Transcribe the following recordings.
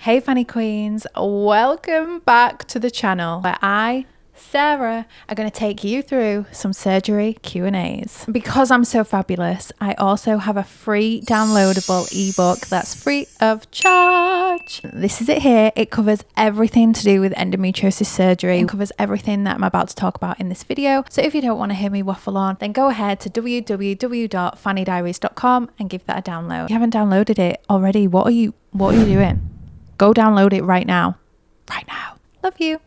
Hey Fanny Queens, welcome back to the channel where I, Sarah, are going to take you through some surgery Q&As. Because I'm so fabulous, I also have a free downloadable ebook that's free of charge. This is it here. It covers everything to do with endometriosis surgery. It covers everything that I'm about to talk about in this video. So if you don't want to hear me waffle on, then go ahead to www.fannydiaries.com and give that a download. If you haven't downloaded it already, what are you doing? Go download it right now. Right now. Love you.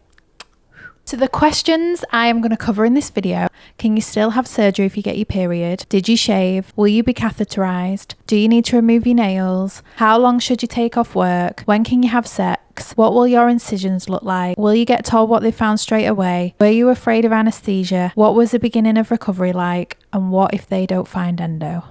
So the questions I am going to cover in this video: can you still have surgery if you get your period? Did you shave? Will you be catheterized? Do you need to remove your nails? How long should you take off work? When can you have sex? What will your incisions look like? Will you get told what they found straight away? Were you afraid of anesthesia? What was the beginning of recovery like? And what if they don't find endo?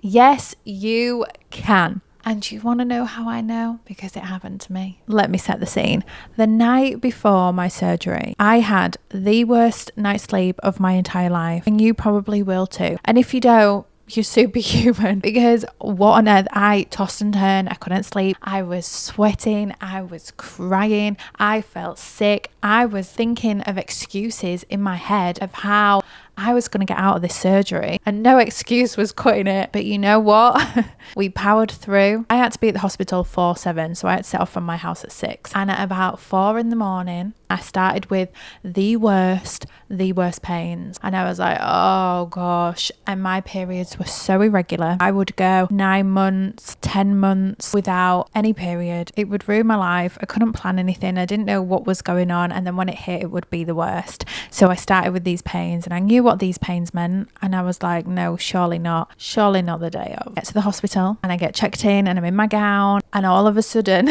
Yes, you can. And you want to know how I know? Because it happened to me. Let me set the scene. The night before my surgery, I had the worst night's sleep of my entire life. And you probably will too. And if you don't, you're superhuman, because what on earth? I tossed and turned. I couldn't sleep. I was sweating. I was crying. I felt sick. I was thinking of excuses in my head of how I was going to get out of this surgery, and no excuse was cutting it. But you know what? We powered through. I had to be at the hospital 4/7, so I had to set off from my house at 6. And at about 4 in the morning, I started with the worst pains. And I was like, oh gosh. And my periods were so irregular. I would go 9 months, 10 months without any period. It would ruin my life. I couldn't plan anything. I didn't know what was going on. And then when it hit, it would be the worst. So I started with these pains, and I knew what these pains meant. And I was like, no, surely not the day of. I get to the hospital and I get checked in and I'm in my gown, and all of a sudden,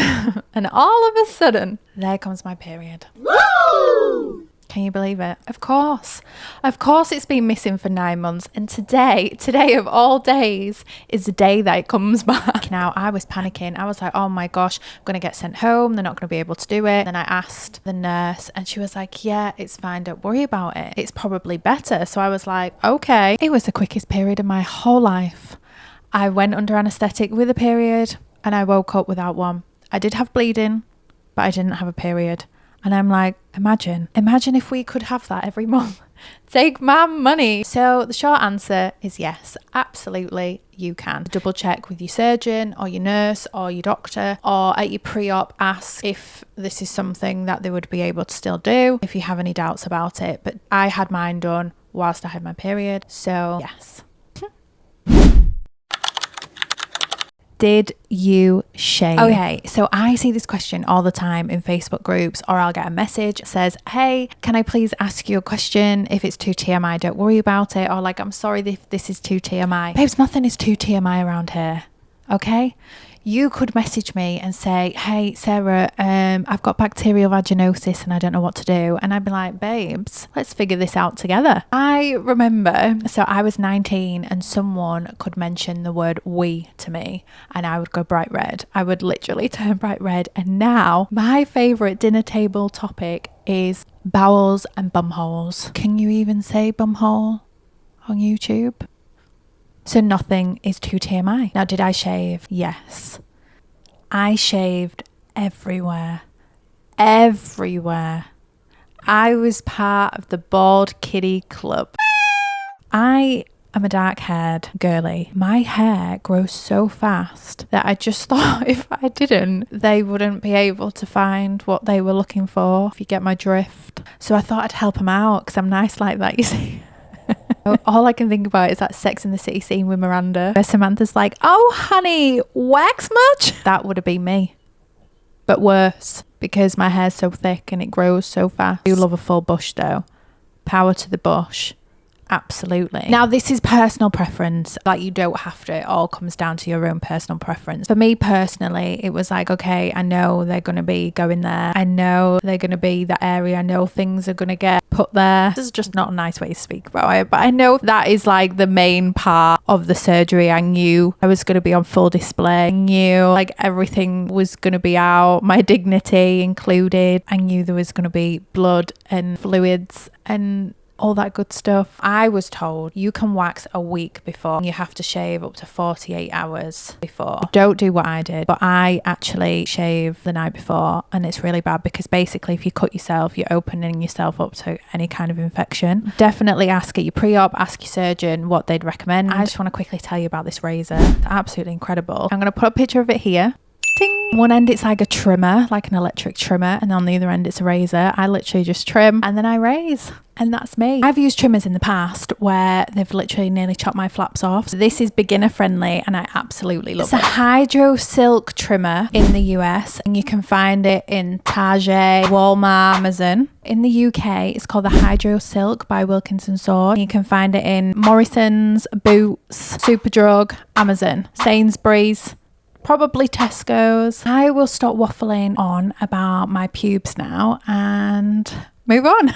there comes my period. Woo! Can you believe it? Of course it's been missing for 9 months, and today of all days is the day that it comes back. Now I was panicking. I was like, oh my gosh, I'm gonna get sent home, they're not gonna be able to do it. Then I asked the nurse and she was like, yeah, it's fine, don't worry about it, it's probably better. So I was like, okay. It was the quickest period of my whole life. I went under anesthetic with a period and I woke up without one. I did have bleeding, but I didn't have a period. And I'm like, imagine if we could have that every month. Take my money. So the short answer is yes, absolutely you can. Double check with your surgeon or your nurse or your doctor, or at your pre-op ask if this is something that they would be able to still do if you have any doubts about it. But I had mine done whilst I had my period, so yes. Did you shave? Okay, so I see this question all the time in Facebook groups, or I'll get a message that says, hey, can I please ask you a question? If it's too TMI, don't worry about it. Or like, I'm sorry if this is too TMI. Babes, nothing is too TMI around here, okay? You could message me and say, hey, Sarah, I've got bacterial vaginosis and I don't know what to do. And I'd be like, babes, let's figure this out together. I remember, so I was 19 and someone could mention the word we to me and I would go bright red. I would literally turn bright red. And now my favorite dinner table topic is bowels and bumholes. Can you even say bumhole on YouTube? So nothing is too TMI. Now, did I shave? Yes. I shaved everywhere. I was part of the bald kitty club. I am a dark-haired girly. My hair grows so fast that I just thought if I didn't, they wouldn't be able to find what they were looking for, if you get my drift. So I thought I'd help them out because I'm nice like that, you see. All I can think about is that Sex and the City scene with Miranda where Samantha's like, oh honey, wax much? That would have been me, but worse, because my hair's so thick and it grows so fast. I do love a full bush though. Power to the bush. Absolutely. Now this is personal preference, like you don't have to, it all comes down to your own personal preference. For me personally, it was like, okay, I know they're going to be going there, I know they're going to be that area, I know things are going to get put there. This is just not a nice way to speak about it, but I know that is like the main part of the surgery. I knew I was going to be on full display. I knew like everything was going to be out, my dignity included. I knew there was going to be blood and fluids and all that good stuff. I was told you can wax a week before. You have to shave up to 48 hours before. Don't do what I did, but I actually shave the night before, and it's really bad because basically if you cut yourself, you're opening yourself up to any kind of infection. Definitely ask at your pre-op, ask your surgeon what they'd recommend. I just want to quickly tell you about this razor. It's absolutely incredible. I'm going to put a picture of it here. Ting. One end it's like a trimmer, like an electric trimmer, and on the other end it's a razor. I literally just trim and then I raise. And that's me. I've used trimmers in the past where they've literally nearly chopped my flaps off. So this is beginner friendly and I absolutely love it. It's a Hydro Silk trimmer in the US, and you can find it in Target, Walmart, Amazon. In the UK, it's called the Hydro Silk by Wilkinson Sword. You can find it in Morrison's, Boots, Superdrug, Amazon, Sainsbury's, probably Tesco's. I will stop waffling on about my pubes now and move on.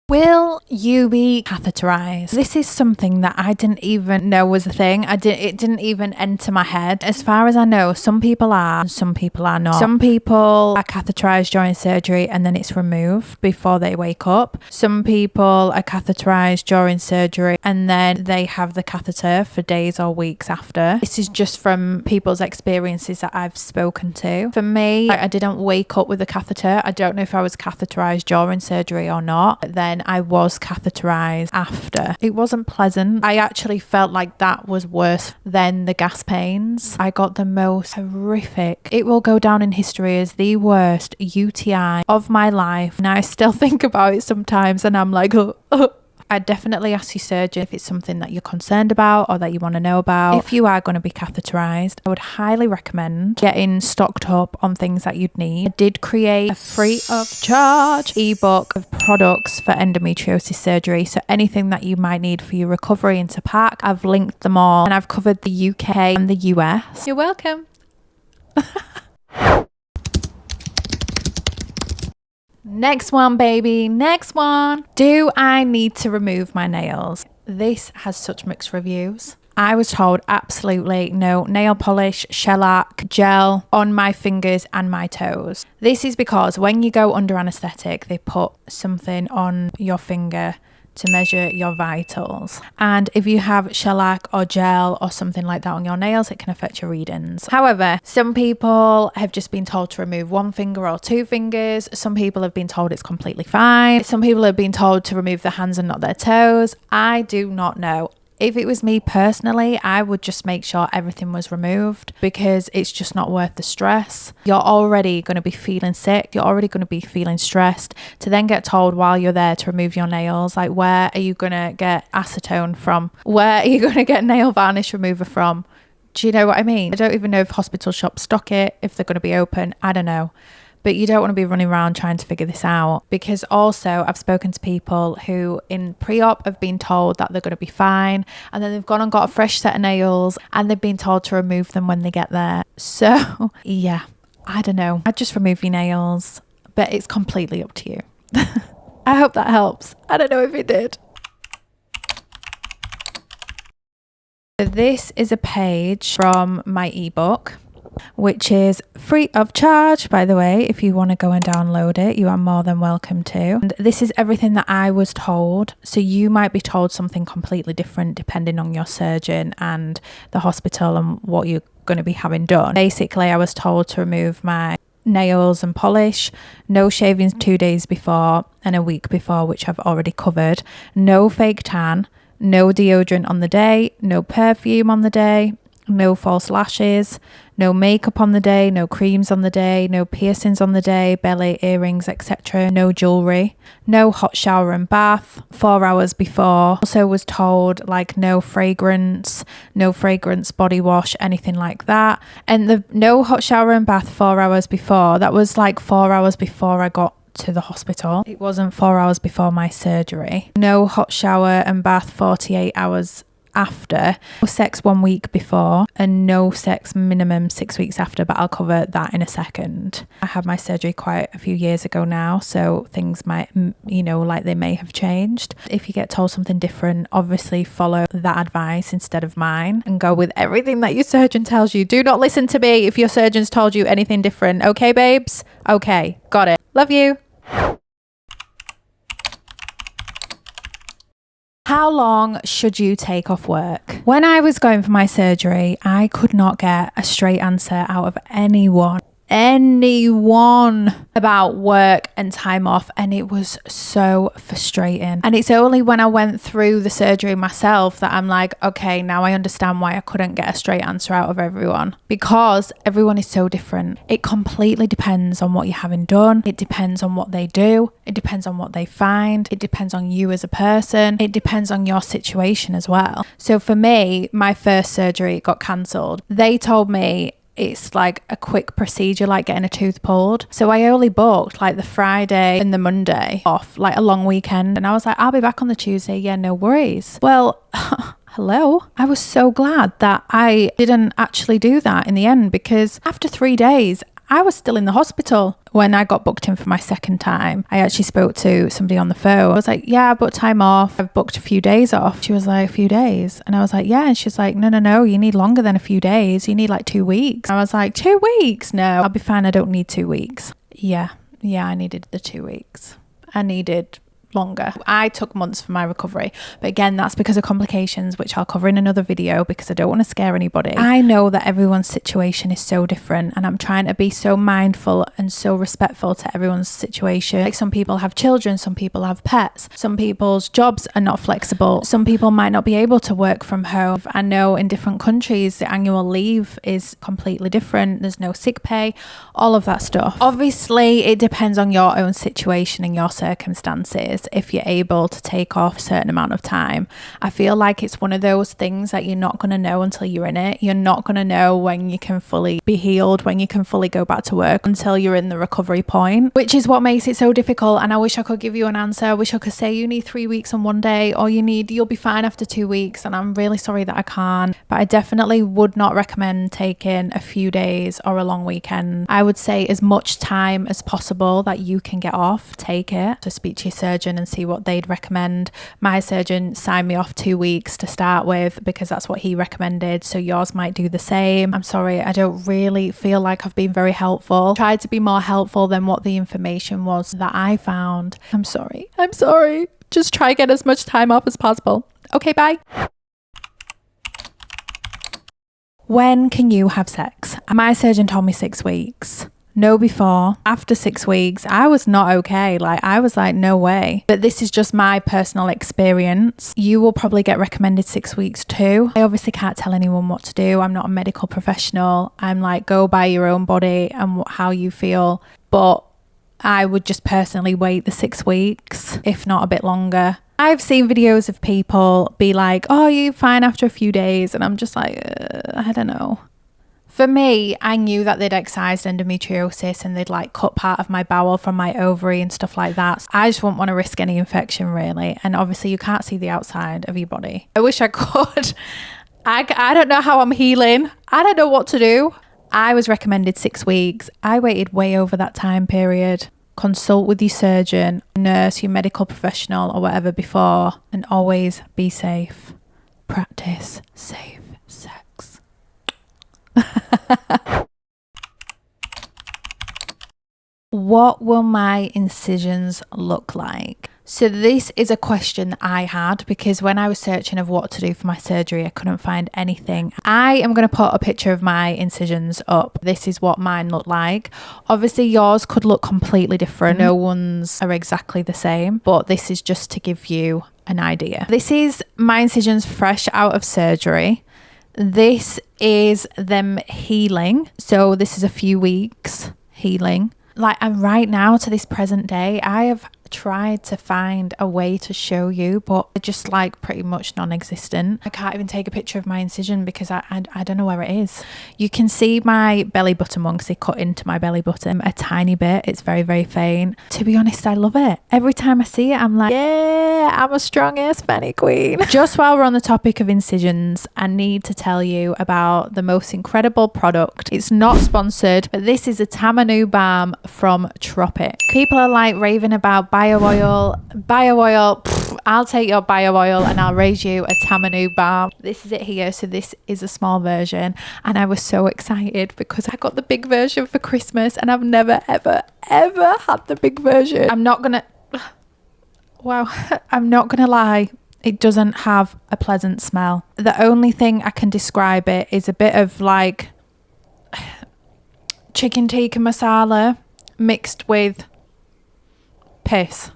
Will you be catheterized? This is something that I didn't even know was a thing. It didn't even enter my head. As far as I know, some people are and some people are not. Some people are catheterized during surgery and then it's removed before they wake up. Some people are catheterized during surgery and then they have the catheter for days or weeks after. This is just from people's experiences that I've spoken to. For me, I didn't wake up with a catheter. I don't know if I was catheterized during surgery or not. But then I was catheterized after. It wasn't pleasant. I actually felt like that was worse than the gas pains. I got the most horrific. It will go down in history as the worst UTI of my life. And I still think about it sometimes and I'm like, oh. I'd definitely ask your surgeon if it's something that you're concerned about or that you want to know about. If you are going to be catheterized, I would highly recommend getting stocked up on things that you'd need. I did create a free of charge ebook of products for endometriosis surgery. So anything that you might need for your recovery into pack, I've linked them all and I've covered the UK and the US. You're welcome. Next one, baby. Next one. Do I need to remove my nails? This has such mixed reviews. I was told absolutely no nail polish, shellac, gel on my fingers and my toes. This is because when you go under anaesthetic, they put something on your finger to measure your vitals, and if you have shellac or gel or something like that on your nails, it can affect your readings. However, some people have just been told to remove one finger or two fingers. Some people have been told it's completely fine. Some people have been told to remove their hands and not their toes. I do not know. If it was me personally, I would just make sure everything was removed because it's just not worth the stress. You're already going to be feeling sick. You're already going to be feeling stressed. To then get told while you're there to remove your nails, like where are you going to get acetone from? Where are you going to get nail varnish remover from? Do you know what I mean? I don't even know if hospital shops stock it, if they're going to be open. I don't know. But you don't want to be running around trying to figure this out, because also I've spoken to people who in pre-op have been told that they're going to be fine, and then they've gone and got a fresh set of nails and they've been told to remove them when they get there. So yeah, I don't know. I'd just remove your nails, but it's completely up to you. I hope that helps. I don't know if it did. This is a page from my ebook, which is free of charge, by the way. If you want to go and download it, you are more than welcome to. And this is everything that I was told. So you might be told something completely different depending on your surgeon and the hospital and what you're going to be having done. Basically, I was told to remove my nails and polish, no shavings 2 days before and a week before, which I've already covered, no fake tan, no deodorant on the day, no perfume on the day, no false lashes, no makeup on the day, no creams on the day, no piercings on the day, belly, earrings, etc., no jewelry, no hot shower and bath 4 hours before. Also was told like no fragrance body wash, anything like that. And the no hot shower and bath 4 hours before, that was like 4 hours before I got to the hospital. It wasn't 4 hours before my surgery. No hot shower and bath 48 hours after, no sex 1 week before, and no sex minimum 6 weeks after, but I'll cover that in a second. I had my surgery quite a few years ago now, so things might, like they may have changed. If you get told something different, obviously follow that advice instead of mine and go with everything that your surgeon tells you. Do not listen to me if your surgeon's told you anything different. Okay, babes? Okay, got it. Love you. How long should you take off work? When I was going for my surgery, I could not get a straight answer out of anyone about work and time off, and it was so frustrating. And it's only when I went through the surgery myself that I'm like, okay, now I understand why I couldn't get a straight answer out of everyone, because everyone is so different. It completely depends on what you're having done. It depends on what they do. It depends on what they find. It depends on you as a person. It depends on your situation as well. So for me, my first surgery got cancelled. They told me it's like a quick procedure, like getting a tooth pulled. So I only booked like the Friday and the Monday off, like a long weekend. And I was like, I'll be back on the Tuesday. Yeah, no worries. Well, hello. I was so glad that I didn't actually do that in the end, because after 3 days, I was still in the hospital. When I got booked in for my second time, I actually spoke to somebody on the phone. I was like, yeah, I booked time off. I've booked a few days off. She was like, a few days? And I was like, yeah. And she's like, no, you need longer than a few days. You need like 2 weeks. I was like, 2 weeks? No, I'll be fine. I don't need 2 weeks. Yeah, I needed the 2 weeks. I needed longer. I took months for my recovery, but again, that's because of complications, which I'll cover in another video because I don't want to scare anybody. I know that everyone's situation is so different, and I'm trying to be so mindful and so respectful to everyone's situation. Like, some people have children, some people have pets, some people's jobs are not flexible, some people might not be able to work from home. I know in different countries the annual leave is completely different. There's no sick pay, all of that stuff. Obviously it depends on your own situation and your circumstances if you're able to take off a certain amount of time. I feel like it's one of those things that you're not going to know until you're in it. You're not going to know when you can fully be healed, when you can fully go back to work, until you're in the recovery point, which is what makes it so difficult. And I wish I could give you an answer. I wish I could say you need 3 weeks on one day, or you'll be fine after 2 weeks. And I'm really sorry that I can't, but I definitely would not recommend taking a few days or a long weekend. I would say as much time as possible that you can get off, take it. To speak to your surgeon and see what they'd recommend. My surgeon signed me off 2 weeks to start with because that's what he recommended, so yours might do the same. I'm sorry, I don't really feel like I've been very helpful. Tried to be more helpful than what the information was that I found. I'm sorry. Just try get as much time off as possible. Okay, bye. When can you have sex? My surgeon told me 6 weeks. No before. After 6 weeks, I was not okay. Like, I was like, no way. But this is just my personal experience. You will probably get recommended 6 weeks too. I obviously can't tell anyone what to do. I'm not a medical professional. I'm like, go by your own body and how you feel. But I would just personally wait the 6 weeks, if not a bit longer. I've seen videos of people be like, oh, you're fine after a few days. And I'm just like, I don't know. For me, I knew that they'd excised endometriosis and they'd like cut part of my bowel from my ovary and stuff like that. I just wouldn't want to risk any infection, really. And obviously you can't see the outside of your body. I wish I could. I don't know how I'm healing. I don't know what to do. I was recommended 6 weeks. I waited way over that time period. Consult with your surgeon, nurse, your medical professional or whatever before, and always be safe. Practice safe sex. What will my incisions look like? So this is a question that I had because when I was searching of what to do for my surgery, I couldn't find anything. I am going to put a picture of my incisions up. This is what mine look like. Obviously yours could look completely different. No one's are exactly the same, but this is just to give you an idea. This is my incisions fresh out of surgery. This is them healing. So this is a few weeks healing. Like, and right now to this present day, I have tried to find a way to show you, but they're just like pretty much non-existent. I can't even take a picture of my incision because I don't know where it is. You can see my belly button one because they cut into my belly button a tiny bit. It's very, very faint. To be honest, I love it. Every time I see it, I'm like, yeah, I'm a strong ass Fanny Queen. Just while we're on the topic of incisions, I need to tell you about the most incredible product. It's not sponsored, but this is a Tamanu balm from Tropic. People are like raving about bio oil. I'll take your bio oil and I'll raise you a Tamanu balm. This is it here. So this is a small version, and I was so excited because I got the big version for Christmas and I've never ever had the big version. I'm not gonna lie, It doesn't have a pleasant smell. The only thing I can describe it is a bit of like chicken tikka masala mixed with piss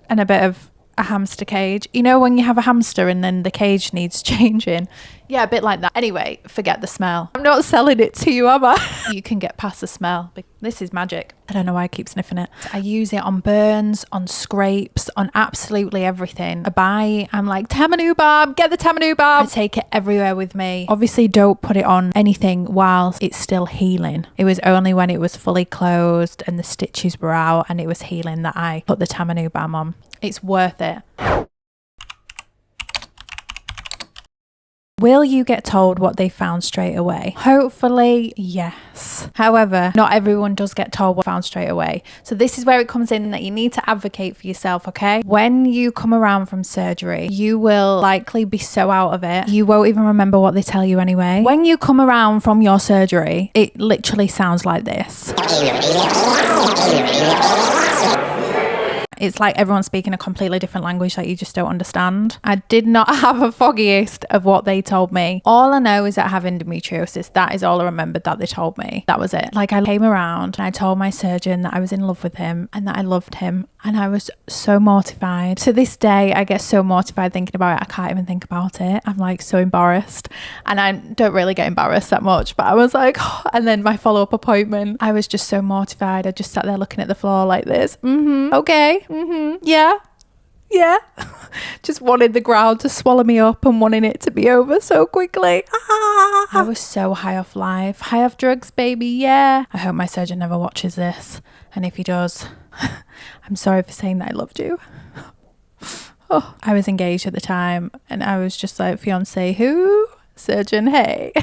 and a bit of a hamster cage. You know when you have a hamster and then the cage needs changing? Yeah, a bit like that. Anyway, forget the smell. I'm not selling it to you, am I? You can get past the smell. This is magic. I don't know why I keep sniffing it. I use it on burns, on scrapes, on absolutely everything. A bite, I'm like, Tamanu balm, get the Tamanu balm. I take it everywhere with me. Obviously, don't put it on anything whilst it's still healing. It was only when it was fully closed and the stitches were out and it was healing that I put the Tamanu balm on. It's worth it. Will you get told what they found straight away? Hopefully, yes. However, not everyone does get told what they found straight away. So this is where it comes in that you need to advocate for yourself, okay? When you come around from surgery, you will likely be so out of it, you won't even remember what they tell you anyway. When you come around from your surgery, it literally sounds like this. It's like everyone's speaking a completely different language that you just don't understand. I did not have a foggiest of what they told me. All I know is that I have endometriosis. That is all I remembered that they told me. That was it. Like I came around and I told my surgeon that I was in love with him and that I loved him. And I was so mortified. To this day, I get so mortified thinking about it. I can't even think about it. I'm like so embarrassed. And I don't really get embarrassed that much. But I was like, oh. And then my follow-up appointment, I was just so mortified. I just sat there looking at the floor like this. Okay. Yeah. Just wanted the ground to swallow me up and wanting it to be over so quickly. I was so high off life. High off drugs, baby. Yeah. I hope my surgeon never watches this. And if he does, I'm sorry for saying that I loved you. Oh, I was engaged at the time and I was just like, fiance who? Surgeon, hey.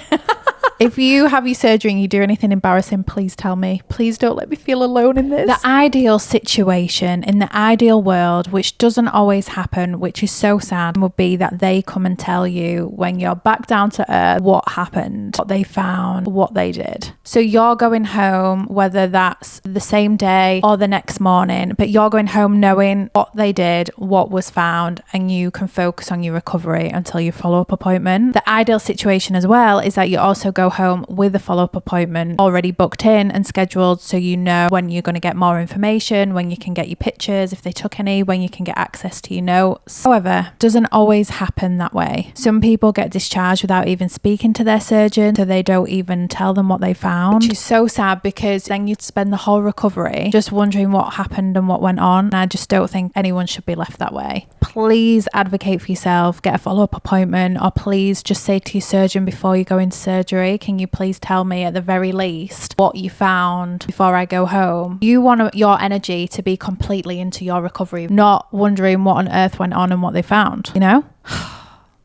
If you have your surgery and you do anything embarrassing, please tell me. Please don't let me feel alone in this. The ideal situation in the ideal world, which doesn't always happen, which is so sad, would be that they come and tell you when you're back down to earth what happened, what they found, what they did. So you're going home, whether that's the same day or the next morning, but you're going home knowing what they did, what was found, and you can focus on your recovery until your follow-up appointment. The ideal situation as well is that you also go home with a follow-up appointment already booked in and scheduled, so you know when you're going to get more information, when you can get your pictures if they took any, when you can get access to your notes. However, doesn't always happen that way. Some people get discharged without even speaking to their surgeon, so they don't even tell them what they found, which is so sad because then you'd spend the whole recovery just wondering what happened and what went on. And I just don't think anyone should be left that way. Please advocate for yourself, get a follow-up appointment, or please just say to your surgeon before you go into surgery, can you please tell me at the very least what you found before I go home? You want your energy to be completely into your recovery, not wondering what on earth went on and what they found, you know?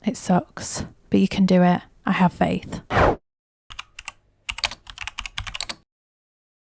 It sucks, but you can do it. I have faith.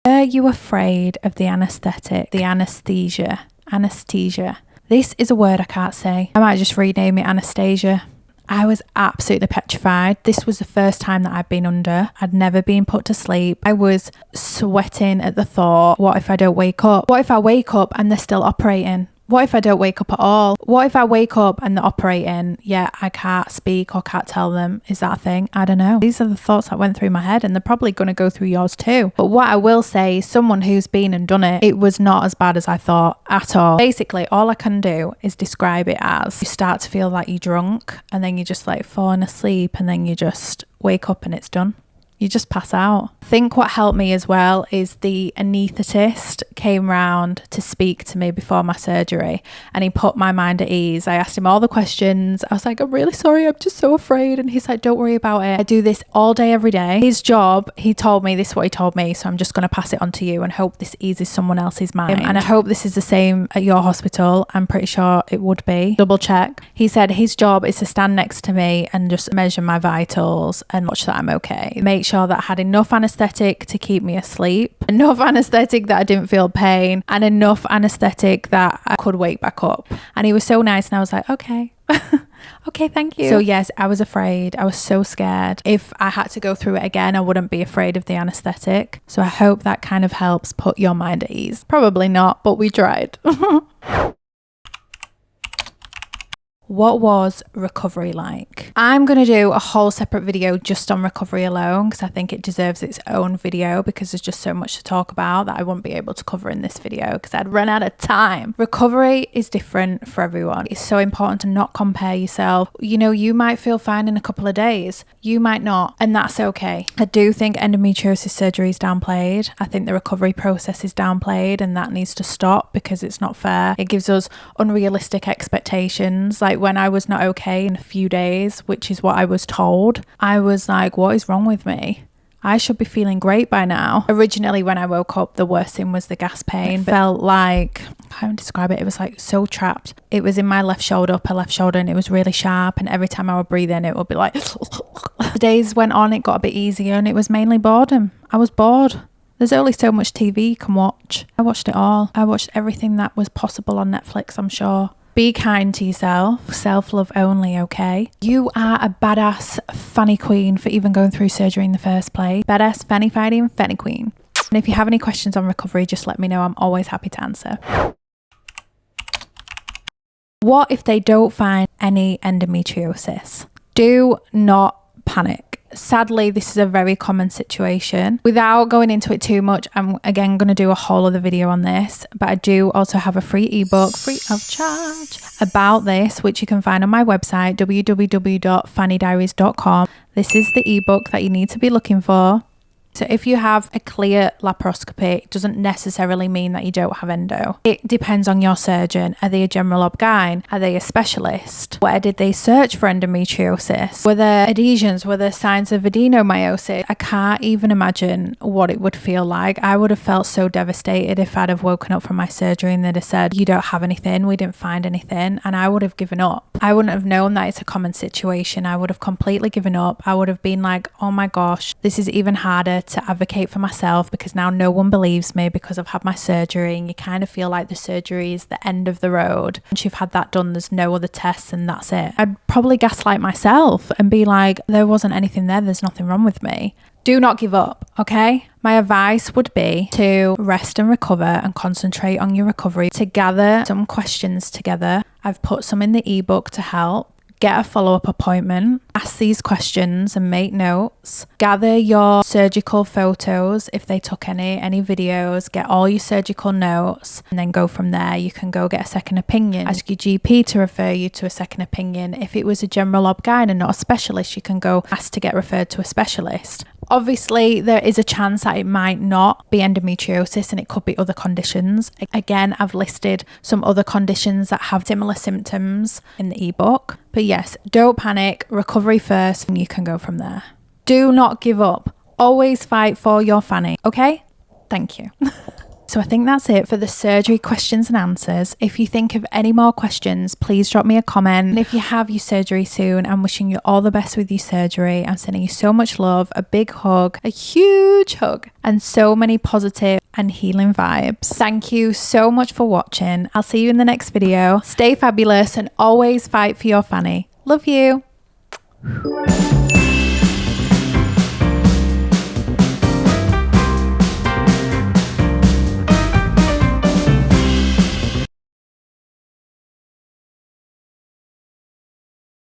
Are you afraid of the anesthetic, the anesthesia? Anesthesia. This is a word I can't say. I might just rename it Anastasia. I was absolutely petrified. This was the first time that I'd been under. I'd never been put to sleep. I was sweating at the thought, what if I don't wake up? What if I wake up and they're still operating? What if I don't wake up at all? What if I wake up and they're operating, yet I can't speak or can't tell them? Is that a thing? I don't know. These are the thoughts that went through my head, and they're probably going to go through yours too. But what I will say, someone who's been and done it, it was not as bad as I thought at all. Basically, all I can do is describe it as you start to feel like you're drunk, and then you're just like falling asleep, and then you just wake up and it's done. You just pass out. I think what helped me as well is the anaesthetist came round to speak to me before my surgery, and he put my mind at ease. I asked him all the questions. I was like, I'm really sorry, I'm just so afraid. And he's like, don't worry about it. I do this all day, every day. His job, he told me, this is what he told me, so I'm just going to pass it on to you and hope this eases someone else's mind. And I hope this is the same at your hospital. I'm pretty sure it would be. Double check. He said his job is to stand next to me and just measure my vitals and watch that I'm okay. Make sure that I had enough anesthetic to keep me asleep, enough anesthetic that I didn't feel pain, and enough anesthetic that I could wake back up. And he was so nice, and I was like, okay. Okay, thank you. So yes, I was afraid. I was so scared. If I had to go through it again, I wouldn't be afraid of the anesthetic. So I hope that kind of helps put your mind at ease. Probably not, but we tried. what was recovery like? I'm going to do a whole separate video just on recovery alone because I think it deserves its own video because there's just so much to talk about that I won't be able to cover in this video because I'd run out of time. Recovery is different for everyone. It's so important to not compare yourself. You know, you might feel fine in a couple of days. You might not, and that's okay. I do think endometriosis surgery is downplayed. I think the recovery process is downplayed, and that needs to stop because it's not fair. It gives us unrealistic expectations. Like when I was not okay in a few days, which is what I was told, I was like, what is wrong with me? I should be feeling great by now. Originally, when I woke up, the worst thing was the gas pain. It felt like, I can't describe it. It was like so trapped. It was in my left shoulder, upper left shoulder, and it was really sharp. And every time I would breathe in, it would be like, the days went on, it got a bit easier, and it was mainly boredom. I was bored. There's only so much TV you can watch. I watched it all. I watched everything that was possible on Netflix, I'm sure. Be kind to yourself. Self-love only, okay? You are a badass Fanny Queen for even going through surgery in the first place. Badass Fanny fighting Fanny Queen. And if you have any questions on recovery, just let me know. I'm always happy to answer. What if they don't find any endometriosis? Do not panic. Sadly, this is a very common situation. Without going into it too much, I'm again going to do a whole other video on this, but I do also have a free ebook, free of charge, about this, which you can find on my website, www.fannydiaries.com. This is the ebook that you need to be looking for. So if you have a clear laparoscopy, it doesn't necessarily mean that you don't have endo. It depends on your surgeon. Are they a general obgyn? Are they a specialist? Where did they search for endometriosis? Were there adhesions? Were there signs of adenomyosis? I can't even imagine what it would feel like. I would have felt so devastated if I'd have woken up from my surgery and they'd have said, you don't have anything, we didn't find anything, and I would have given up. I wouldn't have known that it's a common situation. I would have completely given up. I would have been like, oh my gosh, this is even harder to advocate for myself because now no one believes me because I've had my surgery, and you kind of feel like the surgery is the end of the road. Once you've had that done, there's no other tests and that's it. I'd probably gaslight myself and be like, there wasn't anything there, there's nothing wrong with me. Do not give up, okay? My advice would be to rest and recover and concentrate on your recovery, to gather some questions together. I've put some in the ebook to help. Get a follow-up appointment, ask these questions and make notes. Gather your surgical photos if they took any videos, get all your surgical notes, and then go from there. You can go get a second opinion. Ask your GP to refer you to a second opinion. If it was a general obgyn and not a specialist, you can go ask to get referred to a specialist. Obviously, there is a chance that it might not be endometriosis and it could be other conditions. Again, I've listed some other conditions that have similar symptoms in the ebook. But yes, don't panic, recovery first, and you can go from there. Do not give up. Always fight for your Fanny, okay? Thank you. So I think that's it for the surgery questions and answers. If you think of any more questions, please drop me a comment. And if you have your surgery soon, I'm wishing you all the best with your surgery. I'm sending you so much love, a big hug, a huge hug, and so many positive and healing vibes. Thank you so much for watching. I'll see you in the next video. Stay fabulous and always fight for your Fanny. Love you.